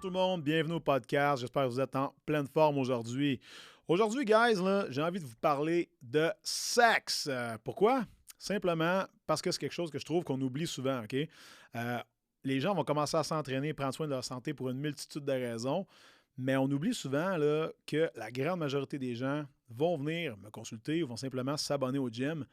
tout le monde, bienvenue au podcast. J'espère que vous êtes en pleine forme aujourd'hui. Aujourd'hui, guys, là, j'ai envie de vous parler de sexe. Pourquoi? Simplement parce que c'est quelque chose que je trouve qu'on oublie souvent, OK? Les gens vont commencer à s'entraîner, prendre soin de leur santé pour une multitude de raisons, mais on oublie souvent là, que la grande majorité des gens vont venir me consulter ou vont simplement s'abonner au gym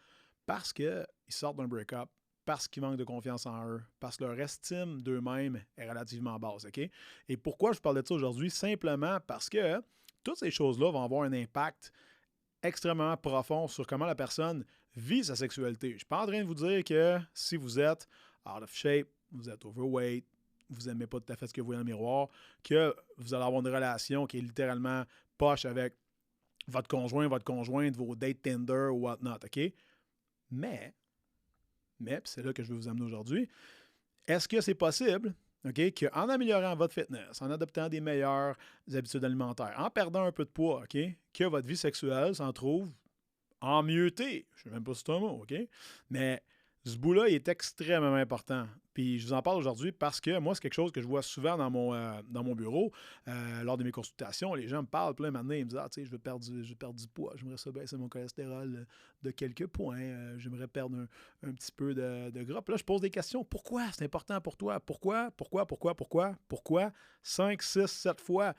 parce qu'ils sortent d'un break-up, parce qu'ils manquent de confiance en eux, parce que leur estime d'eux-mêmes est relativement basse, OK? Et pourquoi je vous parle de ça aujourd'hui? Simplement parce que toutes ces choses-là vont avoir un impact extrêmement profond sur comment la personne vit sa sexualité. Je ne suis pas en train de vous dire que si vous êtes out of shape, vous êtes overweight, vous n'aimez pas tout à fait ce que vous voyez dans le miroir, que vous allez avoir une relation qui est littéralement poche avec votre conjoint, votre conjointe, vos dates Tinder ou whatnot, OK? Mais puis c'est là que je vais vous amener aujourd'hui, est-ce que c'est possible, OK, qu'en améliorant votre fitness, en adoptant des meilleures habitudes alimentaires, en perdant un peu de poids, OK, que votre vie sexuelle s'en trouve emmieuté? Je ne sais même pas si c'est un mot, OK? Mais ce bout-là, il est extrêmement important. Puis je vous en parle aujourd'hui parce que moi, c'est quelque chose que je vois souvent dans mon bureau. Lors de mes consultations, les gens me parlent plein maintenant, ils me disent « Ah, tu sais, je veux perdre du poids, j'aimerais ça baisser mon cholestérol de quelques points, j'aimerais perdre un petit peu de gras. » Puis là, je pose des questions. Pourquoi c'est important pour toi? Pourquoi? 5, 6, 7 fois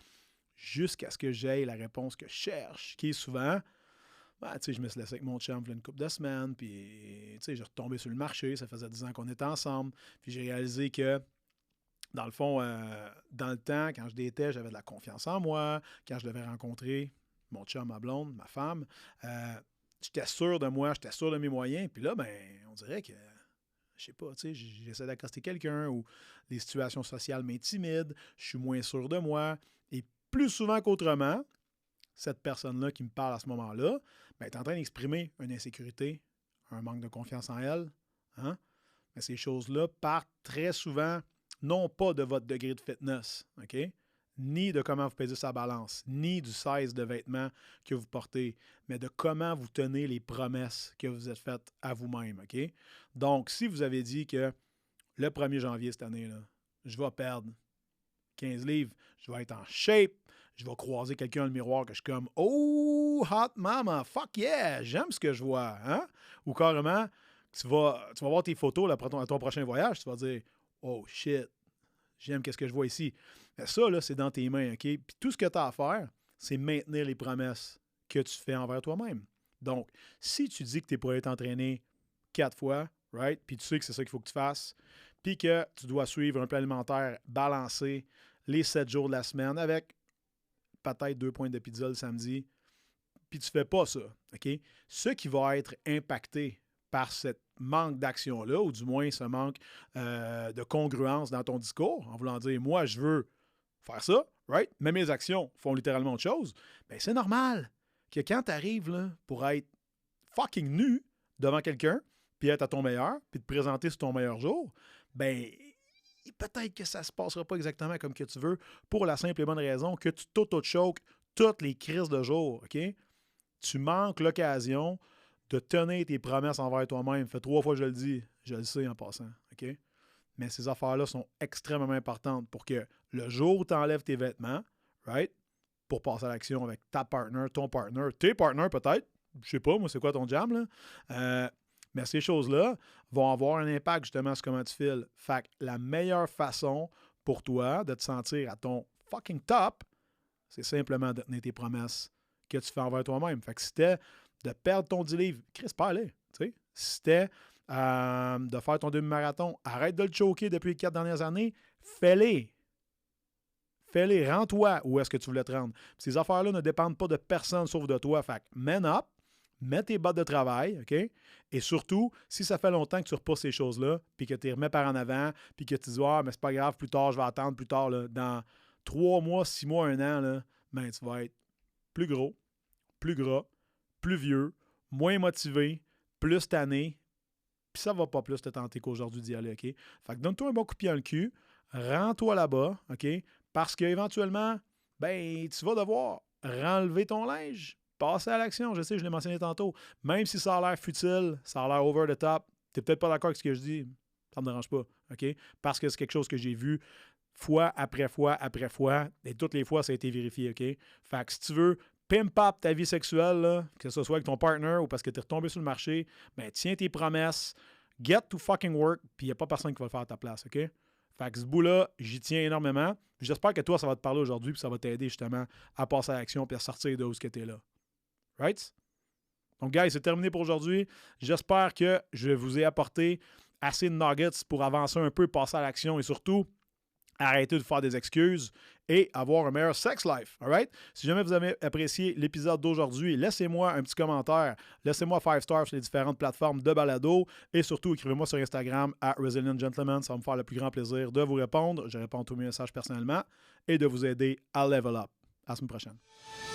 jusqu'à ce que j'aie la réponse que je cherche, qui est souvent... Ben, je me suis laissé avec mon chum une couple de semaines, puis j'ai retombé sur le marché, ça faisait 10 ans qu'on était ensemble, puis j'ai réalisé que, dans le fond, dans le temps, quand je datais, j'avais de la confiance en moi, quand je devais rencontrer mon chum, ma blonde, ma femme, j'étais sûr de moi, j'étais sûr de mes moyens, puis là, ben, on dirait que, je sais pas, j'essaie d'accoster quelqu'un, ou les situations sociales m'intimident, je suis moins sûr de moi, et plus souvent qu'autrement, cette personne-là qui me parle à ce moment-là, ben, est en train d'exprimer une insécurité, un manque de confiance en elle. Hein? Mais ces choses-là partent très souvent, non pas de votre degré de fitness, OK? Ni de comment vous pesez sa balance, ni du size de vêtements que vous portez, mais de comment vous tenez les promesses que vous êtes faites à vous-même, OK? Donc, si vous avez dit que le 1er janvier cette année, là, je vais perdre 15 livres, je vais être en shape, je vais croiser quelqu'un dans le miroir que je suis comme « Oh, hot mama, fuck yeah, j'aime ce que je vois. » Hein? Ou carrément, tu vas voir tes photos là, à ton prochain voyage, tu vas dire « Oh shit, j'aime ce que je vois ici. » Mais ça, là, c'est dans tes mains, OK? Puis tout ce que tu as à faire, c'est maintenir les promesses que tu fais envers toi-même. Donc, si tu dis que tu es pour être entraîné 4 fois, right? Puis tu sais que c'est ça qu'il faut que tu fasses, puis que tu dois suivre un plan alimentaire balancé les 7 jours de la semaine avec peut-être 2 points de pizza le samedi, puis tu ne fais pas ça, OK? Ce qui va être impacté par ce manque d'action-là, ou du moins ce manque de congruence dans ton discours, en voulant dire « moi, je veux faire ça, right? Mais mes actions font littéralement autre chose », bien, c'est normal que quand tu arrives là, pour être fucking nu devant quelqu'un, puis être à ton meilleur, puis te présenter sur ton meilleur jour, ben peut-être que ça ne se passera pas exactement comme que tu veux, pour la simple et bonne raison que tu t'auto-choques toutes les crises de jour, OK? Tu manques l'occasion de tenir tes promesses envers toi-même. Fait 3 fois que je le dis, je le sais en passant, OK? Mais ces affaires-là sont extrêmement importantes pour que le jour où tu enlèves tes vêtements, right, pour passer à l'action avec ta partner, ton partner, tes partners peut-être, je sais pas, moi, c'est quoi ton jam, là? Mais ces choses-là vont avoir un impact justement sur comment tu files. Fait que la meilleure façon pour toi de te sentir à ton fucking top, c'est simplement de tenir tes promesses que tu fais envers toi-même. Fait que si c'était de perdre ton 10 livres, Chris, parle-les. Si c'était de faire ton demi-marathon, arrête de le choquer depuis les 4 dernières années, fais-les. Fais-les, rends-toi où est-ce que tu voulais te rendre. Puis ces affaires-là ne dépendent pas de personne sauf de toi. Fait que man up, mets tes bottes de travail, OK? Et surtout, si ça fait longtemps que tu repousses ces choses-là, puis que tu les remets par en avant, puis que tu dis « Ah, mais c'est pas grave, plus tard, je vais attendre plus tard. » Là, dans 3 mois, 6 mois, 1 an, là, ben, tu vas être plus gros, plus gras, plus vieux, moins motivé, plus tanné, puis ça va pas plus te tenter qu'aujourd'hui d'y aller, OK? Fait que donne-toi un bon coup de pied dans le cul, rends-toi là-bas, OK? Parce qu'éventuellement, ben, tu vas devoir renlever ton linge, passer à l'action. Je sais, je l'ai mentionné tantôt. Même si ça a l'air futile, ça a l'air over the top, tu n'es peut-être pas d'accord avec ce que je dis, ça ne me dérange pas, OK? Parce que c'est quelque chose que j'ai vu fois après fois après fois, et toutes les fois, ça a été vérifié, OK? Fait que si tu veux pimp up ta vie sexuelle, là, que ce soit avec ton partner ou parce que tu es retombé sur le marché, ben tiens tes promesses, get to fucking work, puis il n'y a pas personne qui va le faire à ta place, OK? Fait que ce bout-là, j'y tiens énormément. J'espère que toi, ça va te parler aujourd'hui, puis ça va t'aider justement à passer à l'action puis à sortir de où ce que tu es là. Right? Donc, guys, c'est terminé pour aujourd'hui. J'espère que je vous ai apporté assez de nuggets pour avancer un peu, passer à l'action et surtout arrêter de faire des excuses et avoir un meilleur sex life. All right? Si jamais vous avez apprécié l'épisode d'aujourd'hui, laissez-moi un petit commentaire. Laissez-moi 5 stars sur les différentes plateformes de balado et surtout, écrivez-moi sur Instagram à Resilient Gentleman. Ça va me faire le plus grand plaisir de vous répondre. Je réponds à tous mes messages personnellement et de vous aider à level up. À la semaine prochaine.